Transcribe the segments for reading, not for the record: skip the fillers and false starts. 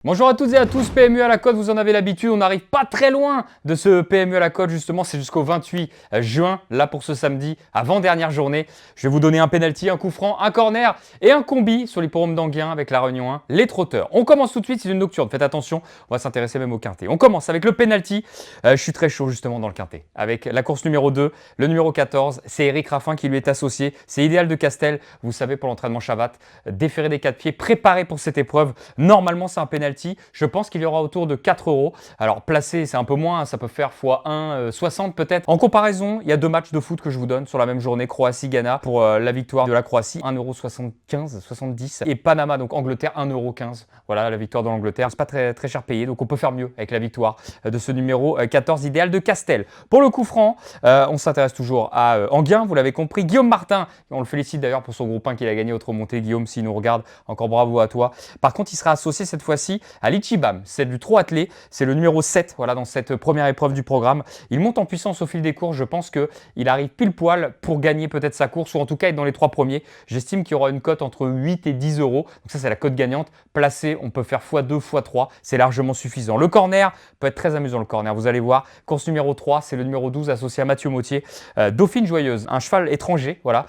Bonjour à toutes et à tous, PMU à la cote, vous en avez l'habitude, on n'arrive pas très loin de ce PMU à la cote justement, c'est jusqu'au 28 juin, là pour ce samedi, avant-dernière journée. Je vais vous donner un penalty, un coup franc, un corner et un combi sur l'hippodrome d'Anguin avec la Réunion 1, les trotteurs. On commence tout de suite, c'est une nocturne, faites attention, on va s'intéresser même au quintet. On commence avec le penalty, je suis très chaud justement dans le quintet. Avec la course numéro 2, le numéro 14, c'est Eric Raffin qui lui est associé, c'est Idéal de Castel, vous savez pour l'entraînement Chavat, déféré des 4 pieds, préparé pour cette épreuve. Normalement c'est un penalty. Je pense qu'il y aura autour de 4 euros. Alors placé, c'est un peu moins, ça peut faire x1, 60 peut-être. En comparaison, il y a deux matchs de foot que je vous donne sur la même journée. Croatie-Ghana pour la victoire de la Croatie, 1,75 70. Et Panama, donc Angleterre, 1,15 €. Voilà, la victoire de l'Angleterre. C'est pas très cher payé, donc on peut faire mieux avec la victoire de ce numéro 14 Idéal de Castel. Pour le coup franc, on s'intéresse toujours à Anguin, vous l'avez compris. Guillaume Martin, on le félicite d'ailleurs pour son groupe 1 qu'il a gagné autre montée. Guillaume, s'il nous regarde, encore bravo à toi. Par contre, il sera associé cette fois-ci à l'Ichibam, c'est du trot attelé, c'est le numéro 7 voilà, dans cette première épreuve du programme. Il monte en puissance au fil des courses, je pense qu'il arrive pile poil pour gagner peut-être sa course ou en tout cas être dans les 3 premiers. J'estime qu'il y aura une cote entre 8 et 10 euros, donc ça c'est la cote gagnante. Placé, on peut faire x2, x3, c'est largement suffisant. Le corner peut être très amusant, le corner, vous allez voir. Course numéro 3, c'est le numéro 12 associé à Mathieu Mautier, Dauphine Joyeuse, un cheval étranger voilà,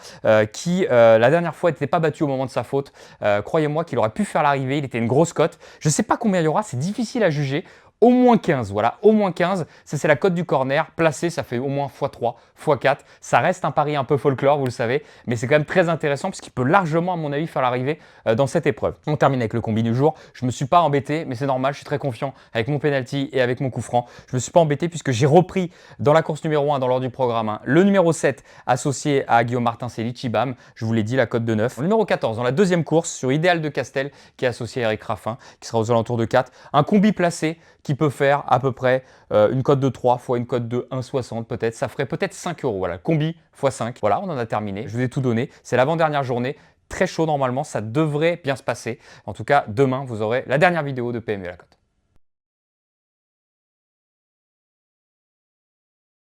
qui la dernière fois n'était pas battu au moment de sa faute. Croyez-moi qu'il aurait pu faire l'arrivée, il était une grosse cote. Je ne sais pas combien il y aura, c'est difficile à juger. Au moins 15, voilà, au moins 15. Ça, c'est la cote du corner. Placé, ça fait au moins x3, x4. Ça reste un pari un peu folklore, vous le savez, mais c'est quand même très intéressant parce qu'il peut largement, à mon avis, faire l'arrivée dans cette épreuve. On termine avec le combi du jour. Je ne me suis pas embêté, mais c'est normal, je suis très confiant avec mon penalty et avec mon coup franc. Je ne me suis pas embêté puisque j'ai repris dans la course numéro 1, dans l'ordre du programme, le numéro 7 associé à Guillaume Martin, c'est l'Ichibam. Je vous l'ai dit, la cote de 9. Le numéro 14, dans la deuxième course, sur Idéal de Castel, qui est associé à Eric Raffin, qui sera aux alentours de 4. Un combi placé qui peut faire à peu près une cote de 3 fois une cote de 1,60 peut-être. Ça ferait peut-être 5 euros. Voilà, combi x 5. Voilà, on en a terminé. Je vous ai tout donné. C'est l'avant-dernière journée. Très chaud normalement. Ça devrait bien se passer. En tout cas, demain, vous aurez la dernière vidéo de PMU à la cote.